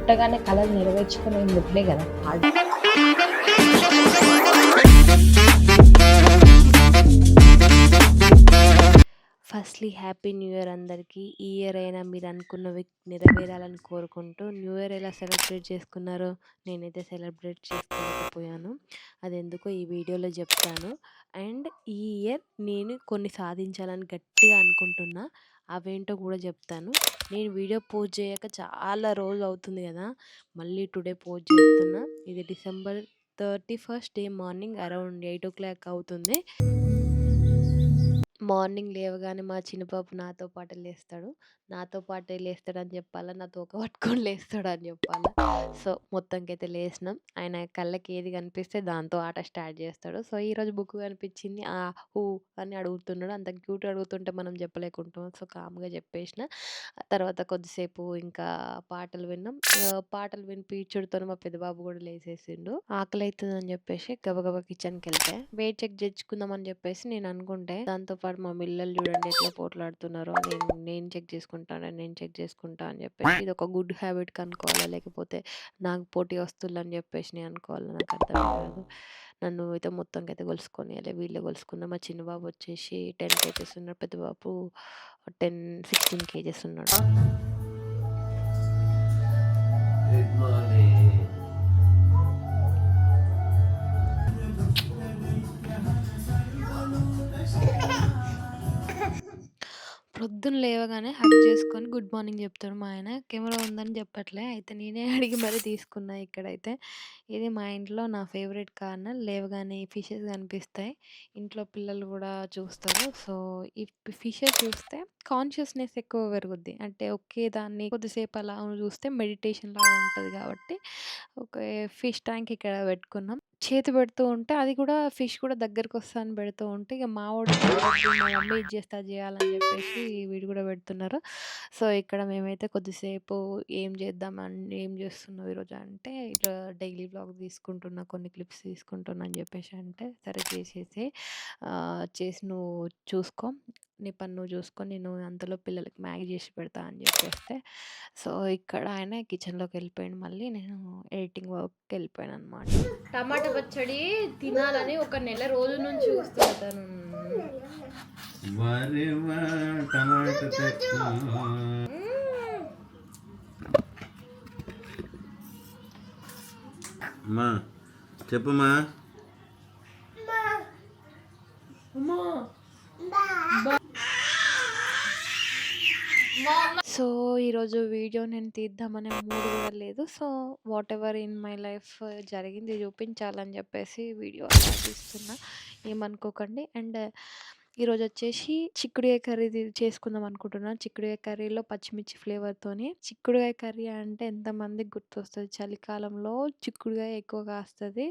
పుట్టగానే కళలు నెరవేర్చుకునే ముట్లే కదా. ఫస్ట్లీ హ్యాపీ న్యూ ఇయర్ అందరికీ. ఈ ఇయర్ అయినా మీరు అనుకున్నవి నెరవేరాలని కోరుకుంటూ, న్యూ ఇయర్ ఎలా సెలబ్రేట్ చేసుకున్నారో నేనైతే సెలబ్రేట్ చేసుకోలేకపోయాను. అది ఎందుకో ఈ వీడియోలో చెప్తాను. అండ్ ఈ ఇయర్ నేను కొన్ని సాధించాలని గట్టిగా అనుకుంటున్నా, అవేంటో కూడా చెప్తాను. నేను వీడియో పోస్ట్ చేయక చాలా రోజులు అవుతుంది కదా, మళ్ళీ టుడే పోస్ట్ చేస్తున్నా. ఇది December 31st day morning around 8 o'clock అవుతుంది. మార్నింగ్ లేవగానే మా చిన్న బాబు నాతో పాటే లేస్తాడు. నాతో పాటే లేస్తాడని చెప్పాలా, నా తోక పట్టుకొని లేస్తాడని చెప్పాలా. సో, మొత్తానికైతే లేసినాం. ఆయన కళ్ళకి ఏది కనిపిస్తే దాంతో ఆట స్టార్ట్ చేస్తాడు. సో, ఈరోజు బుక్ కనిపించింది. ఊ అని అడుగుతున్నాడు. అంత క్యూట్ అడుగుతుంటే మనం చెప్పలేకుంటాం. సో, కామ్‌గా చెప్పేసిన. తర్వాత కొద్దిసేపు ఇంకా పాటలు విన్నాం. పాటలు వినిపించుడుతోని మా పెద్ద బాబు కూడా లేసేసిండు. ఆకలైతుందని చెప్పేసి గబగబా కిచెన్‌కెళ్తే వెయిట్ చెక్ చేయించుకుందామని చెప్పేసి నేను అనుకుంటే, దాంతో పాటు మా పిల్లలు చూడండి ఎట్లా పోట్లాడుతున్నారో. నేను చెక్ చేసుకుంటా అని చెప్పేసి, ఇది ఒక గుడ్ హ్యాబిట్ అనుకోవాలా, లేకపోతే నాకు పోటీ వస్తువులని చెప్పేసి నేను అనుకోవాలా, నాకు అర్థం కాదు. నన్ను అయితే మొత్తానికైతే గొలుసుకొనియాలి. వీళ్ళే గొలుసుకున్నారు. మా చిన్న బాబు వచ్చేసి 10 కేజెస్ ఉన్నాడు. పెద్ద బాబు 16 కేజెస్ ఉన్నాడు. Good morning. పొద్దున లేవగానే హగ్ చేసుకొని గుడ్ మార్నింగ్ చెప్తాడు మా ఆయన. కెమెరా ఉందని చెప్పట్లే. అయితే నేనే అడిగి మరీ తీసుకున్నా ఇక్కడైతే. ఇది మా ఇంట్లో నా ఫేవరెట్ కార్నర్. లేవగానే ఫిషెస్ కనిపిస్తాయి. ఇంట్లో పిల్లలు కూడా చూస్తారు. సో, ఈ ఫిషెస్ చూస్తే కాన్షియస్‌నెస్ ఎక్కువ పెరుగుద్ది. అంటే ఒకే దాన్ని కొద్దిసేపు అలా చూస్తే మెడిటేషన్ లాగా ఉంటది కాబట్టి, ఓకే, ఫిష్ ట్యాంక్ ఇక్కడ పెట్టుకున్నాం. చేతి పెడుతూ ఉంటే అది కూడా ఫిష్ కూడా దగ్గరకొస్తా అని పెడుతూ ఉంటే, ఇక మావోడు వద్దు మా మమ్మీ ఇది చేస్తే అది చేయాలని చెప్పేసి వీడు కూడా పెడుతున్నారు. సో, ఇక్కడ మేమైతే కొద్దిసేపు ఏం చేస్తున్నావు ఈరోజు అంటే, ఇట్లా డైలీ వ్లాగ్ తీసుకుంటున్నా, కొన్ని క్లిప్స్ తీసుకుంటున్నా అని చెప్పేసి అంటే, సరే చేసేసేయి. చేసి నువ్వు చూసుకో, నీ పని నువ్వు చూసుకో, నేను అంతలో పిల్లలకి మ్యాగీ చేసి పెడతా అని చెప్పేస్తే, సో, ఇక్కడ ఆయన కిచెన్‌లోకి వెళ్ళిపోయాడు. మళ్ళీ నేను ఎడిటింగ్ వర్క్‌కి వెళ్ళిపోయాను అనమాట. టమాటా పచ్చడి తినాలని ఒక నెల రోజుల నుంచి చూస్తున్నా తను. టమాటా చెట్టు. అమ్మా చెప్పమ్మా. సో, ఈరోజు వీడియో నేను తీద్దామనే మూడ్ కూడా లేదు. So, what ever in my life జరిగింది చూపించాలని చెప్పేసి వీడియో అలా తీస్తున్నా, ఏమనుకోకండి. అండ్ ఈరోజు వచ్చేసి చిక్కుడుకాయ కర్రీ చేసుకుందాం అనుకుంటున్నాను. చిక్కుడుకాయ కర్రీలో పచ్చిమిర్చి ఫ్లేవర్తోని. చిక్కుడుకాయ కర్రీ అంటే ఎంతమందికి గుర్తొస్తుంది, చలికాలంలో చిక్కుడుకాయ ఎక్కువ కాస్తుంది.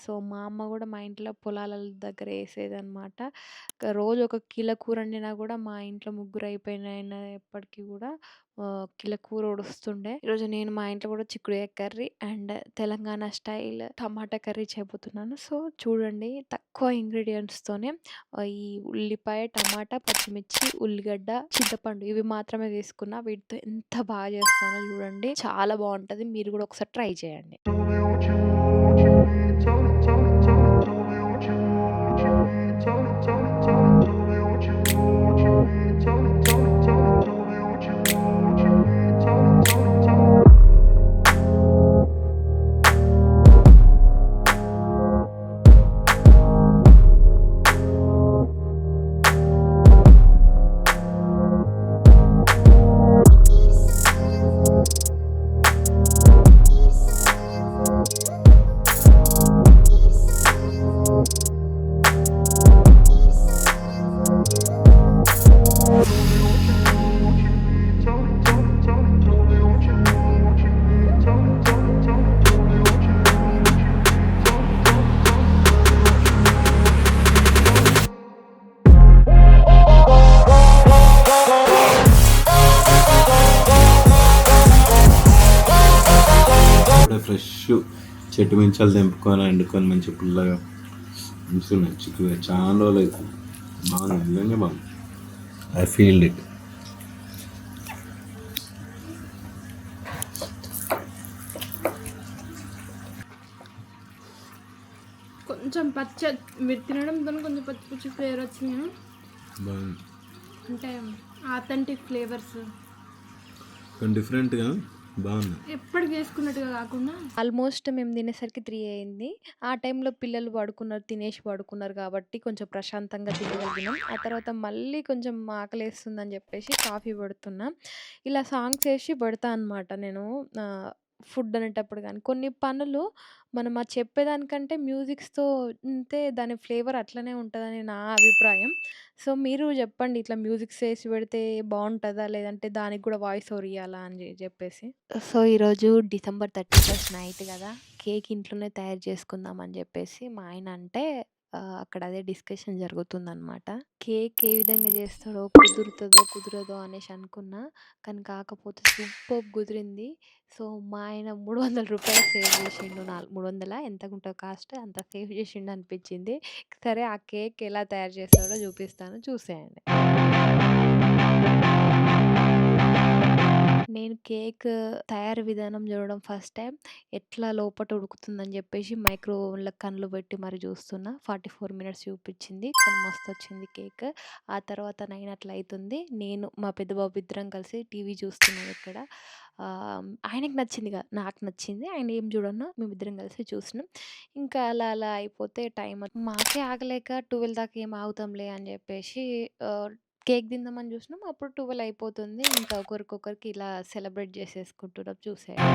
సో, మా అమ్మ కూడా మా ఇంట్లో పొలాల దగ్గర వేసేదనమాట. రోజు ఒక కిలో కూర వండినా కూడా మా ఇంట్లో ముగ్గురు అయిపోయినప్పటికీ కూడా కిలో కూర వస్తుండే. ఈరోజు నేను మా ఇంట్లో కూడా చిక్కుడుకాయ curry and Telangana style tomato curry చేయబోతున్నాను. సో, చూడండి, తక్కువ ఇంగ్రీడియంట్స్తోనే ఈ ఉల్లిపాయ, టమాటా, పచ్చిమిర్చి, ఉల్లిగడ్డ, చింతపండు ఇవి మాత్రమే తీసుకున్నా. వీటితో ఎంత బాగా చేస్తానో చూడండి, చాలా బాగుంటుంది. మీరు కూడా ఒకసారి ట్రై చేయండి. ఫ్రెష్ చెట్టు మించాలు తెంపుకొని వండుకొని మంచి పుల్లగా మంచిగా చిక్కుగా చాలా రోజులు అవుతుంది. బాగుంది, నిజంగా బాగుంది. I field it. కొంచెం పచ్చ మీరు తినడంతో కొంచెం పచ్చి పచ్చి ఫ్లేవర్ వచ్చింది కానీ బాగుంది, అంటే ఆథెంటిక్ ఫ్లేవర్స్ డిఫరెంట్గా బాగుంది. ఎప్పటికి వేసుకున్నట్టుగా కాకుండా ఆల్మోస్ట్ మేము తినేసరికి 3 అయింది. ఆ టైంలో పిల్లలు పడుకున్నారు. తినేసి పడుకున్నారు కాబట్టి కొంచెం ప్రశాంతంగా తినగలిగినాం. ఆ తర్వాత మళ్ళీ కొంచెం ఆకలేస్తుందని చెప్పేసి కాఫీ పెడుతున్నా. ఇలా సాంగ్స్ ఏసి పెడతా అనమాట నేను ఫుడ్ అనేటప్పుడు గానీ. కొన్ని పనులు మనం చెప్పేదానికంటే మ్యూజిక్స్‌తో ఉంటే దాని ఫ్లేవర్ అట్లనే ఉంటదని నా అభిప్రాయం. సో, మీరు చెప్పండి ఇట్లా మ్యూజిక్స్ ఏసి పెడితే బావుంటదా? లేదంటే దానికి గూడా వాయిస్ ఓవర్ ఇయ్యాలా అని జెప్పేసి. సో, ఈరోజు డిసెంబర్ 31 నైట్ గదా! కేక్ ఇంట్లోనే తయారు చేసుకుందాం అని జెప్పేసి మా ఆయన అంటే అక్కడ అదే డిస్కషన్ జరుగుతుందనమాట. కేక్ ఏ విధంగా జేస్తాడో, కుదురుతదో, కుదరదో అనేసి అనుకున్నా. కానీ కాకపోతే సూపర్బ్ కుదిరింది. సో, మా ఆయన రూ. 300 సేవ్ జేసిండు. 300 ఎంతకుంటదో కాస్ట్ అంత సేవ్ జేసిండు అనిపిచ్చింది. సరే ఆ కేక్ ఎలా తయారు చేస్తాడో చూపిస్తాను చూసేయండి. నేను కేక్ తయారీ విధానం చూడడం ఫస్ట్ టైం. ఎట్లా లోపట ఉడుకుతుందని జెప్పేసి మైక్రో ఓవెన్‌లో కన్నులు పెట్టి మరి చూస్తున్నా. 44 మినిట్స్ చూపిచ్చింది. కానీ మస్తొచ్చింది కేక్. ఆ తర్వాత 9 అట్లా అయితుంది. నేను మా పెద్ద బాబు ఇద్దరం కలిసి టీవీ చూస్తున్నాం ఇక్కడ. ఆయనకి నచ్చిందిగా, నాకు నచ్చింది. ఆయన ఏం చూడనో మేమిద్దరం కలిసి చూసినాం. ఇంకా అలా అలా అయిపోతే టైం మాకే ఆగలేక 12 దాకా ఏం ఆగుతాంలే అని జెప్పేసి కేక్ తిందామని చూసినాం. అప్పుడు 12 అయిపోతుంది. ఇంకా ఒకరికొకరికి ఇలా సెలబ్రేట్ చేసేసుకుంటున్నాం చూసేయండి.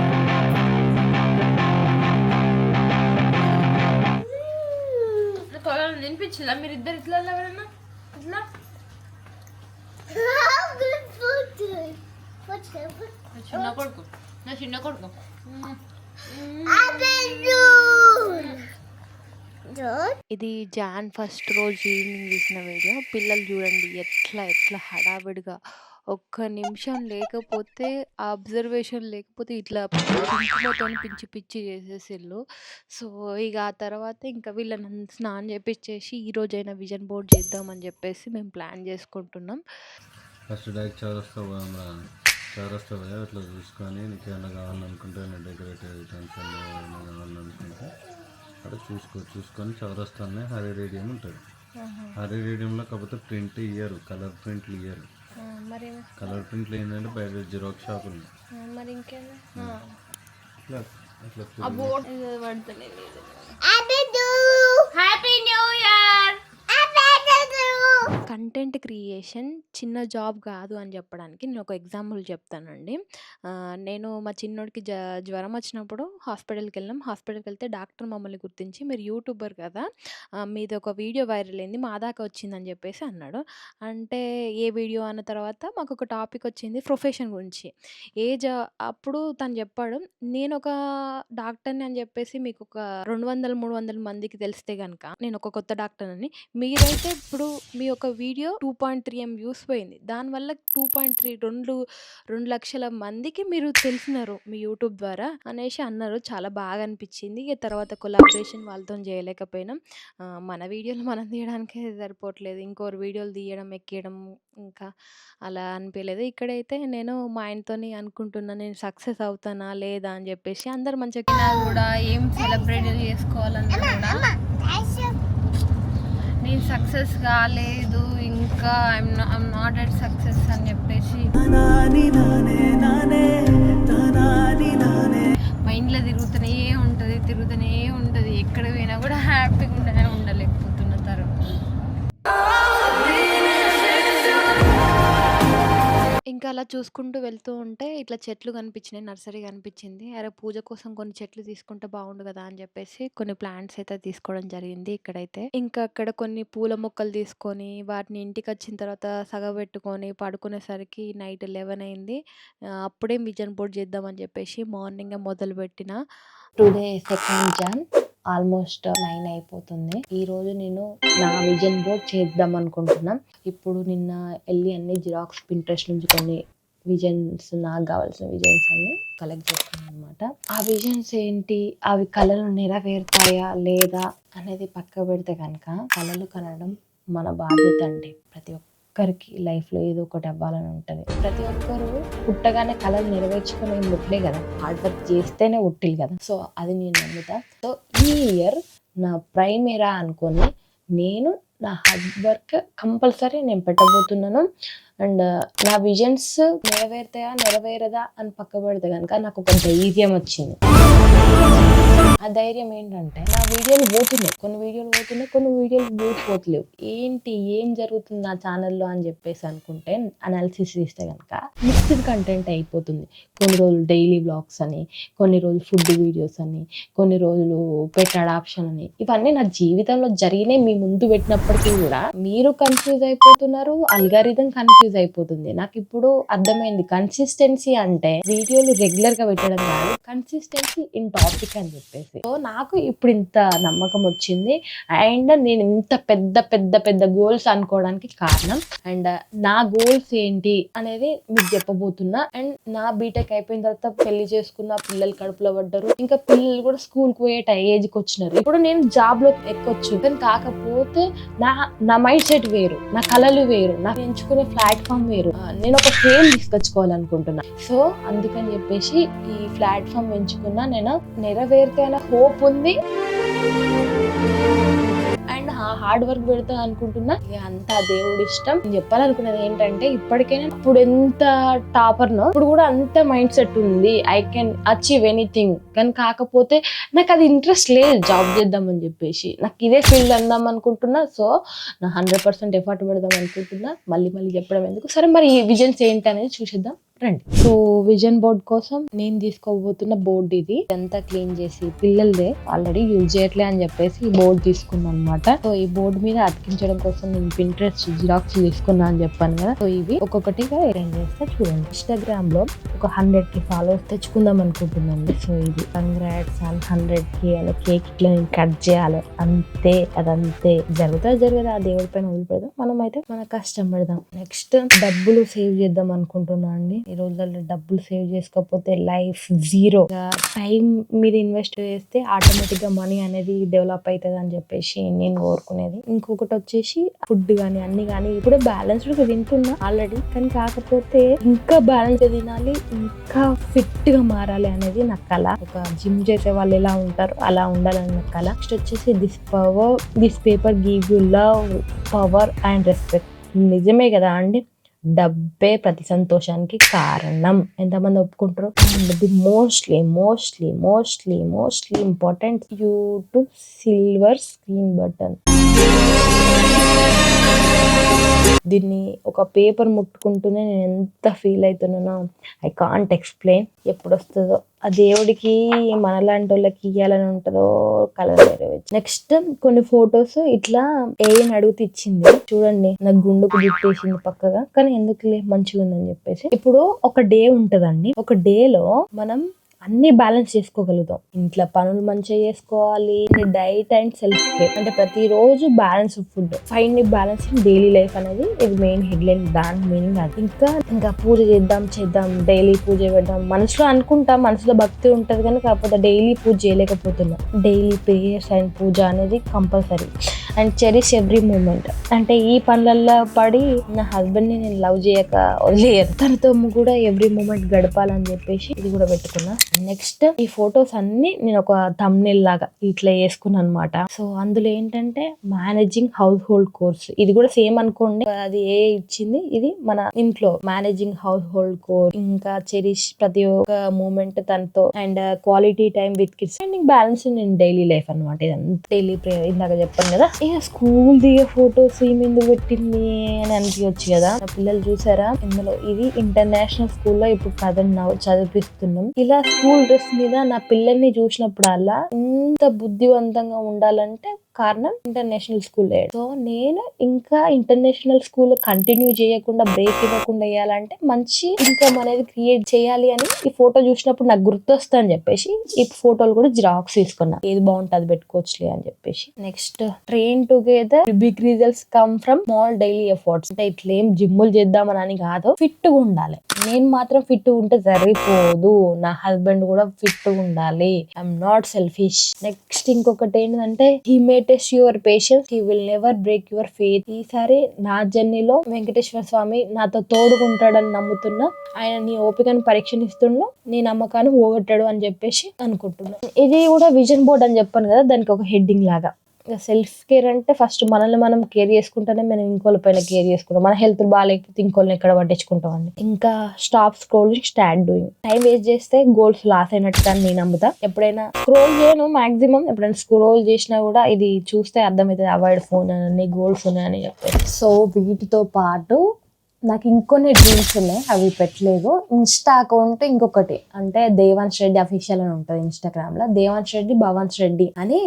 వినిపించిందా మీరు ఇద్దరు ఇట్లా ఎవరన్నా ఇట్లా చిన్న కొడుకు నా చిన్న కొడుకు ఇది జాన్ ఫస్ట్ రోజు ఈవినింగ్ తీసిన వీడియో. పిల్లలు చూడండి ఎట్లా హడావిడిగా ఒక్క నిమిషం లేకపోతే అబ్జర్వేషన్ లేకపోతే ఇట్లా కుంకుమతోని పిచ్చి పిచ్చి చేసేసిళ్ళు. సో, ఇక ఆ తర్వాత ఇంకా వీళ్ళని స్నానం చేపిచ్చేసి ఈరోజైనా విజన్ బోర్డ్ చేద్దామని చెప్పేసి మేము ప్లాన్ చేసుకుంటున్నాం. ఫస్ట్ డైరెక్ట్ చౌరస్తా పోదాం రా, చౌరస్తా పోయా ఇట్లా చూసుకొని నీకు ఏమైనా కావాలనుకుంటే నేను డెకరేటివ్ ఐటమ్స్ ఏమైనా కావాలనుకుంటే అక్కడ చూసుకొని చౌరస్తానే హరి రేడియం ఉంటుంది. హరి రేడియంలో కాకపోతే ప్రింట్ ఇయ్యరు, కలర్ ప్రింట్లు ఇయ్యరు. కలర్ ప్రింట్లు ఏంటంటే బయట జిరాక్స్ షాప్ ఉంది. మరి ఇంకేంది happy new year. Content creation చిన్న జాబ్ కాదు అని చెప్పడానికి నేను ఒక ఎగ్జాంపుల్ చెప్తానండి. నేను మా చిన్నోడికి జ్వరం వచ్చినప్పుడు హాస్పిటల్కి వెళ్ళాం. హాస్పిటల్కి వెళ్తే డాక్టర్ మమ్మల్ని గుర్తించి మీరు యూట్యూబర్ కదా, మీది ఒక వీడియో వైరల్ అయింది మా దాకా వచ్చిందని చెప్పేసి అన్నాడు. అంటే ఏ వీడియో అన్న తర్వాత మాకు ఒక టాపిక్ వచ్చింది ప్రొఫెషన్ గురించి. అప్పుడు తను చెప్పాడు, నేను ఒక డాక్టర్ని అని చెప్పేసి మీకు ఒక 200, 300 మందికి తెలిస్తే కనుక నేను ఒక కొత్త డాక్టర్ అని, మీరైతే ఇప్పుడు మీ యొక్క వీడియో 2.3 వ్యూస్ పోయింది. దానివల్ల 2 లక్షల మందికి మీరు తెలిసినారు మీ యూట్యూబ్ ద్వారా అనేసి అన్నారు. చాలా బాగా అనిపించింది. ఇక తర్వాత కొలాబరేషన్ వాళ్ళతో చేయలేకపోయినాం. మన వీడియోలు మనం తీయడానికే సరిపోవట్లేదు. ఇంకోరు వీడియోలు తీయడం, ఎక్కియడం ఇంకా అలా అనిపించలేదు. ఇక్కడైతే నేను మా ఆయనతోని అనుకుంటున్నా నేను సక్సెస్ అవుతానా లేదా అని చెప్పేసి. అందరు మంచిగా కూడా ఏం సెలబ్రేట్ చేసుకోవాలన్నా కూడా నేను సక్సెస్ కాలేదు ఇంకా ఐఎమ్ నాట్ ఎట్ సక్సెస్ అని చెప్పేసి మైండ్లో తిరుగుతూనే ఉంటుంది. ఎక్కడ పోయినా కూడా హ్యాపీగా ఉండలేకపోతున్న తరం. ఇంకా అలా చూసుకుంటూ వెళ్తూ ఉంటే ఇట్లా చెట్లు కనిపించినాయి. నర్సరీ కనిపించింది. అరే పూజ కోసం కొన్ని చెట్లు తీసుకుంటే బాగుండు కదా అని చెప్పేసి కొన్ని ప్లాంట్స్ అయితే తీసుకోవడం జరిగింది ఇక్కడైతే. ఇంకా అక్కడ కొన్ని పూల మొక్కలు తీసుకొని వాటిని ఇంటికి వచ్చిన తర్వాత సగబెట్టుకొని పడుకునేసరికి నైట్ 11 అయింది. అప్పుడే విజన్ బోర్డ్ చేద్దామని చెప్పేసి మార్నింగే మొదలుపెట్టిన. టుడే 2nd Jan ఆల్మోస్ట్ 9 అయిపోతుంది. ఈరోజు నేను నా విజన్ బోర్డ్ చేద్దాం అనుకుంటున్నాం. ఇప్పుడు నిన్న వెళ్ళి అన్ని జిరాక్స్ పింట్రెస్ట్ నుంచి కొన్ని విజన్స్, నాకు కావాల్సిన విజన్స్ అన్ని కలెక్ట్ చేసుకున్నాను అనమాట. ఆ విజన్స్ ఏంటి, అవి కళలు నెరవేరుతాయా లేదా అనేది పక్క పెడితే కనుక కళలు కనడం మన బాధ్యత అండి. ప్రతి ఒక్కరికి లైఫ్లో ఏదో ఒకటి అవ్వాలని ఉంటుంది. ప్రతి ఒక్కరు పుట్టగానే కళలు నెరవేర్చుకునే ముట్లే కదా, హార్డ్ వర్క్ చేస్తేనే ఉట్టిల్ కదా. సో అది నేను నమ్ముతా. సో ఈ ఇయర్ నా ప్రైమేరా అనుకొని నేను నా హార్డ్ వర్క్ కంపల్సరీ నేను పెట్టబోతున్నాను. అండ్ నా విజన్స్ నెరవేరుతాయా నెరవేరదా అని పక్క పెడితే కనుక నాకు ఒక ధైర్యం వచ్చింది. ఆ ధైర్యం ఏంటంటే నా వీడియోలు పోతున్నాయి, కొన్ని వీడియోలు పోతలేవు. ఏంటి ఏం జరుగుతుంది నా ఛానల్లో అని చెప్పేసి అనుకుంటే అనాలిసిస్ చేస్తే కనుక మిక్స్డ్ కంటెంట్ అయిపోతుంది. కొన్ని రోజులు డైలీ వ్లాగ్స్ అని, కొన్ని రోజులు ఫుడ్ వీడియోస్ అని, కొన్ని రోజులు పెట్ అడాప్షన్ అని, ఇవన్నీ నా జీవితంలో జరిగినాయి. మీ ముందు పెట్టినప్పటికీ కూడా మీరు కన్ఫ్యూజ్ అయిపోతున్నారు, అల్గారిథం కన్ఫ్యూజ్ అయిపోతుంది. నాకు ఇప్పుడు అర్థమైంది, కన్సిస్టెన్సీ అంటే వీడియోలు రెగ్యులర్ గా పెట్టడం కాదు, కన్సిస్టెన్సీ ఇన్ టాపిక్ అని చెప్పేసి. సో నాకు ఇప్పుడు ఇంత నమ్మకం వచ్చింది. అండ్ నేను ఇంత పెద్ద పెద్ద పెద్ద గోల్స్ అనుకోవడానికి కారణం, అండ్ నా గోల్స్ ఏంటి అనేది మీకు చెప్పబోతున్నా. అండ్ నా బీటెక్ అయిపోయిన తర్వాత పెళ్లి చేసుకున్న, పిల్లలు కడుపులో పడ్డారు, ఇంకా పిల్లలు కూడా స్కూల్ కు పోయే ఏజ్కి వచ్చినారు. ఇప్పుడు నేను జాబ్ లో ఎక్కొచ్చు, కానీ కాకపోతే నా మైండ్ సెట్ వేరు, నా కళలు వేరు, నాకు ఎంచుకునే ప్లాట్ఫామ్ వేరు. నేను ఒక ఫేమ్ తీసుకొచ్చుకోవాలనుకుంటున్నా. సో అందుకని చెప్పేసి ఈ ప్లాట్ఫామ్ ఎంచుకున్నా. నేను నెరవేరితే అనే హోప్ ఉంది అండ్ హార్డ్ వర్క్ పెడతా అనుకుంటున్నా. అంతా దేవుడి ఇష్టం. నేను చెప్పాలనుకున్నది ఏంటంటే, ఇప్పటికైనా ఇప్పుడు ఎంత టాపర్నో ఇప్పుడు కూడా అంత మైండ్ సెట్ ఉంది, ఐ కెన్ అచీవ్ ఎనీథింగ్. కానీ కాకపోతే నాకు అది ఇంట్రెస్ట్ లేదు జాబ్ చేద్దామని చెప్పేసి. నాకు ఇదే ఫీల్డ్ అందాం అనుకుంటున్నా. సో నా 100% ఎఫర్ట్ పెడదాం అనుకుంటున్నా. మళ్ళీ చెప్పడం ఎందుకు. సరే, మరి ఈ విజన్స్ ఏంటి అనేది చూసేద్దాం రండి. సో విజన్ బోర్డ్ కోసం నేను తీసుకోబోతున్న బోర్డు ఇది. ఇదంతా క్లీన్ చేసి, పిల్లలదే ఆల్రెడీ యూజ్ చేయట్లే అని చెప్పేసి ఈ బోర్డు తీసుకున్నాను అనమాట. సో ఈ బోర్డు మీద అతికించడం కోసం నేను పింట్రెస్ట్ జిరాక్స్ తీసుకున్నా అని చెప్పాను కదా. సో ఇవి ఒక్కొక్కటిగా అరేంజ్ చేస్తే చూడండి. ఇన్స్టాగ్రామ్ లో ఒక 100K ఫాలోవర్స్ తెచ్చుకుందాం అనుకుంటున్నాను. సో ఇది కంగ్రాట్స్ ఆన్ 100K అనే కేక్ ఇట్లా నేను కట్ చేయాలి, అంతే. అదంతే జరుగుతుంది. ఆ దేవుడి పైన వదిలిపెడదాం, మనం అయితే మన కష్టం పెడదాం. నెక్స్ట్ డబ్బులు సేవ్ చేద్దాం అనుకుంటున్నా అండి. ఈ రోజుల్లో డబ్బులు సేవ్ చేసుకోకపోతే లైఫ్ జీరో. టైం మీద ఇన్వెస్ట్ చేస్తే ఆటోమేటిక్ గా మనీ అనేది డెవలప్ అవుతుంది అని చెప్పేసి నేను కోరుకునేది. ఇంకొకటి వచ్చేసి ఫుడ్ గానీ అన్ని కానీ ఇప్పుడు బ్యాలెన్స్డ్ గా తింటున్నా ఆల్రెడీ, కానీ కాకపోతే ఇంకా బ్యాలెన్స్ తినాలి, ఇంకా ఫిట్ గా మారాలి అనేది నా కళ. ఒక జిమ్ చేసే వాళ్ళు ఎలా ఉంటారు అలా ఉండాలని నా కళ. నెక్స్ట్ వచ్చేసి this paper give you love, power and respect. నిజమే కదా అండి, డబ్బే ప్రతి సంతోషానికి కారణం. ఎంతమంది ఒప్పుకుంటారు? The mostly important YouTube silver screen button. దీన్ని ఒక పేపర్ ముట్టుకుంటూనే నేను ఎంత ఫీల్ అవుతున్నానో ఐ కాంట్ ఎక్స్ప్లెయిన్. ఎప్పుడు వస్తుందో ఆ దేవుడికి మనలాంటి వాళ్ళకి ఇవ్వాలని ఉంటుందో కలర్ నెరవేర్చి. నెక్స్ట్ కొన్ని ఫొటోస్ ఇట్లా ఏని అడుగుతూ ఇచ్చింది చూడండి. నాకు గుండుకు గిట్టేసింది పక్కగా, కానీ ఎందుకులే మంచిగా ఉందని చెప్పేసి. ఇప్పుడు ఒక డే ఉంటదండి, ఒక డేలో మనం అన్ని బ్యాలెన్స్ చేసుకోగలుగుతాం. ఇంట్లో పనులు మంచిగా చేసుకోవాలి, డైట్ అండ్ సెల్ఫ్ కేర్ అంటే ప్రతిరోజు balance food, find balance in daily life అనేది ఇది మెయిన్ హెడ్లైన్. దాని మీనింగ్ అది. ఇంకా పూజ చేద్దాం, డైలీ పూజ పెడదాం. మనసులో అనుకుంటా, మనసులో భక్తి ఉంటది, కానీ కాకపోతే డైలీ పూజ చేయలేకపోతున్నా. డైలీ ప్రేయర్స్ అండ్ పూజ అనేది compulsory. And cherish every moment. అంటే ఈ పనులలో పడి నా హస్బెండ్ ని నేను లవ్ చేయక వదిలేయను, తనతో కూడా ఎవ్రీ మూమెంట్ గడపాలని చెప్పేసి ఇది కూడా పెట్టుకున్నా. నెక్స్ట్ ఈ ఫొటోస్ అన్ని నేను ఒక థంబ్నెయిల్ లాగా ఇట్లా వేసుకున్నాను అనమాట. సో అందులో ఏంటంటే మేనేజింగ్ హౌస్ హోల్డ్ కోర్స్, ఇది కూడా సేమ్ అనుకోండి. అది ఇచ్చింది, ఇది మన ఇంట్లో మేనేజింగ్ హౌస్ హోల్డ్ కోర్స్. ఇంకా చెరిష్ ప్రతి ఒక్క మూమెంట్ తనతో, and quality time with kids, and balance in daily life అనమాట. ఇదంతా డైలీ ప్రేయర్ ఇందాక చెప్పాను కదా. ఇక స్కూల్ దిగే ఫొటోస్ ఏమెందుకు పెట్టింది అని అనిపించవచ్చు కదా. నా పిల్లలు చూసారా ఇందులో, ఇది ఇంటర్నేషనల్ స్కూల్లో ఇప్పుడు ప్రజెంట్ చదివిస్తున్నాం. ఇలా స్కూల్ డ్రెస్ మీద నా పిల్లల్ని చూసినప్పుడల్లా ఇంత బుద్ధివంతంగా ఉండాలంటే కారణం ఇంటర్నేషనల్ స్కూల్. సో నేను ఇంకా ఇంటర్నేషనల్ స్కూల్ కంటిన్యూ చేయకుండా, బ్రేక్ ఇవ్వకుండా వేయాలంటే మంచి ఇన్కమ్ అనేది క్రియేట్ చేయాలి అని ఈ ఫోటో చూసినప్పుడు నాకు గుర్తొస్తా అని చెప్పేసి ఈ ఫోటోలు కూడా జిరాక్స్ తీసుకున్నా. ఏది బాగుంటుంది అది పెట్టుకోవచ్చులే అని చెప్పేసి. Next train together, big results come from small daily efforts. అంటే ఇట్లేం జిమ్ములు చేద్దామని కాదు, ఫిట్ గా ఉండాలి. నేను మాత్రం ఫిట్ ఉంటే సరిపోదు, నా హస్బెండ్ కూడా ఫిట్ ఉండాలి. I'm not selfish. నెక్స్ట్ ఇంకొకటి ఏంటంటే, he made test your patience, he will never break your faith. ఈసారి నా జర్నీలో వెంకటేశ్వర స్వామి నాతో తోడుకుంటాడని నమ్ముతున్నా. ఆయన నీ ఓపికను పరీక్షనిస్తుండు, నీ నమ్మకాన్ని పోగొట్టాడు అని చెప్పేసి అనుకుంటున్నా. ఇది కూడా విజన్ బోర్డ్ అని చెప్పాను కదా, దానికి ఒక హెడ్డింగ్ లాగా. సెల్ఫ్ కేర్ అంటే ఫస్ట్ మనల్ని మనం కేర్ చేసుకుంటేనే మనం ఇంకోళ్ళ పైన కేర్ చేసుకుంటాం. మన హెల్త్ బాగాలేకపోతే ఇంకోళ్ళని ఎక్కడ పట్టించుకుంటాం అండి. ఇంకా stop scrolling, start doing. Time waste చేస్తే గోల్స్ లాస్ అయినట్టు అని నేను నమ్ముతా. ఎప్పుడైనా స్క్రోల్ చేయను మాక్సిమం, ఎప్పుడైనా స్క్రోల్ చేసినా కూడా ఇది చూస్తే అర్థమవుతుంది అవాయిడ్ ఫోన్ అని, గోల్స్ ఉన్నాయని చెప్పేసి. సో వీటితో పాటు నాకు ఇంకొన్ని డ్రీమ్స్ ఉన్నాయి, అవి పెట్టలేదు. ఇన్స్టా అకౌంట్ ఇంకొకటి అంటే దేవాన్స్ రెడ్డి అఫీషియల్ అని ఉంటుంది ఇన్స్టాగ్రామ్ లో. దేవాన్స్ రెడ్డి, భవాన్స్ రెడ్డి అని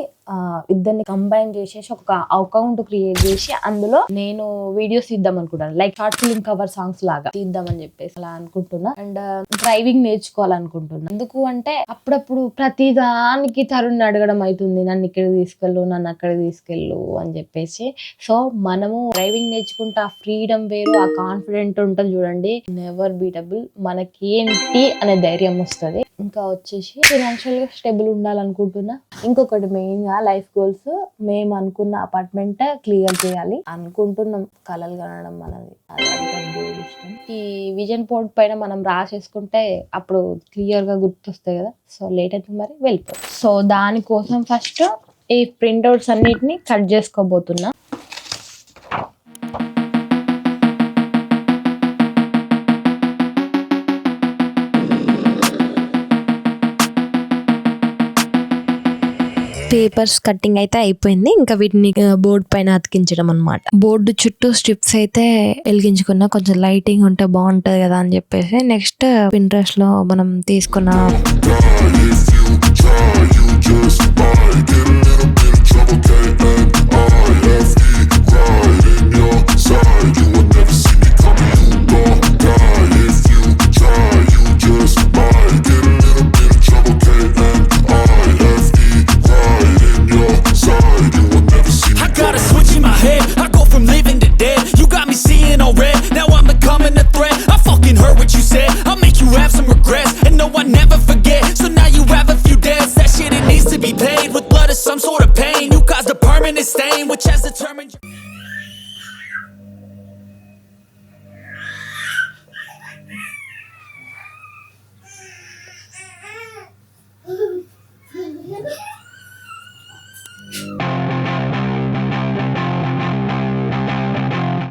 ఇద్దరిని కంబైన్ చేసేసి ఒక అకౌంట్ క్రియేట్ చేసి అందులో నేను వీడియోస్ తీద్దాం అనుకుంటాను. Like short film cover songs లాగా తీద్దామని చెప్పేసి అలా అనుకుంటున్నా. అండ్ డ్రైవింగ్ నేర్చుకోవాలనుకుంటున్నా. ఎందుకు అంటే అప్పుడప్పుడు ప్రతి దానికి తరుణ్ అడగడం అవుతుంది, నన్ను ఇక్కడ తీసుకెళ్ళు, నన్ను అక్కడ తీసుకెళ్ళు అని చెప్పేసి. సో మనము డ్రైవింగ్ నేర్చుకుంటే ఆ ఫ్రీడమ్ వేరు, ఆ కాన్ఫిడెంట్ ఉంటుంది చూడండి, నెవర్ బీటబుల్. మనకి ఏంటి అనే ధైర్యం వస్తుంది. ఇంకా వచ్చేసి ఫైనాన్షియల్ గా స్టేబుల్ ఉండాలనుకుంటున్నా. ఇంకొకటి మెయిన్ గా లైఫ్ గోల్స్, మేము అనుకున్న అపార్ట్మెంట్ క్లియర్ చేయాలి అనుకుంటున్నాం. కలలు కనడం మనది, అదంతా దేవుడి ఇష్టం. ఈ విజన్ బోర్డ్ పైన మనం రాసేసుకుంటే అప్పుడు క్లియర్ గా గుర్తొస్తాయి కదా. సో లేట్ అయితే మరి వెళ్ళిపోయి. సో దానికోసం ఫస్ట్ ఈ ప్రింట్అవుట్స్ అన్నిటిని కట్ చేసుకోబోతున్నా. పేపర్స్ కటింగ్ అయితే అయిపోయింది. ఇంకా వీటిని బోర్డు పైన అతికించడం అనమాట. బోర్డు చుట్టూ స్ట్రిప్స్ అయితే వెలిగించుకున్నా, కొంచెం లైటింగ్ ఉంటే బాగుంటది కదా అని చెప్పేసి. నెక్స్ట్ పింట్రెస్ట్ లో మనం తీసుకున్న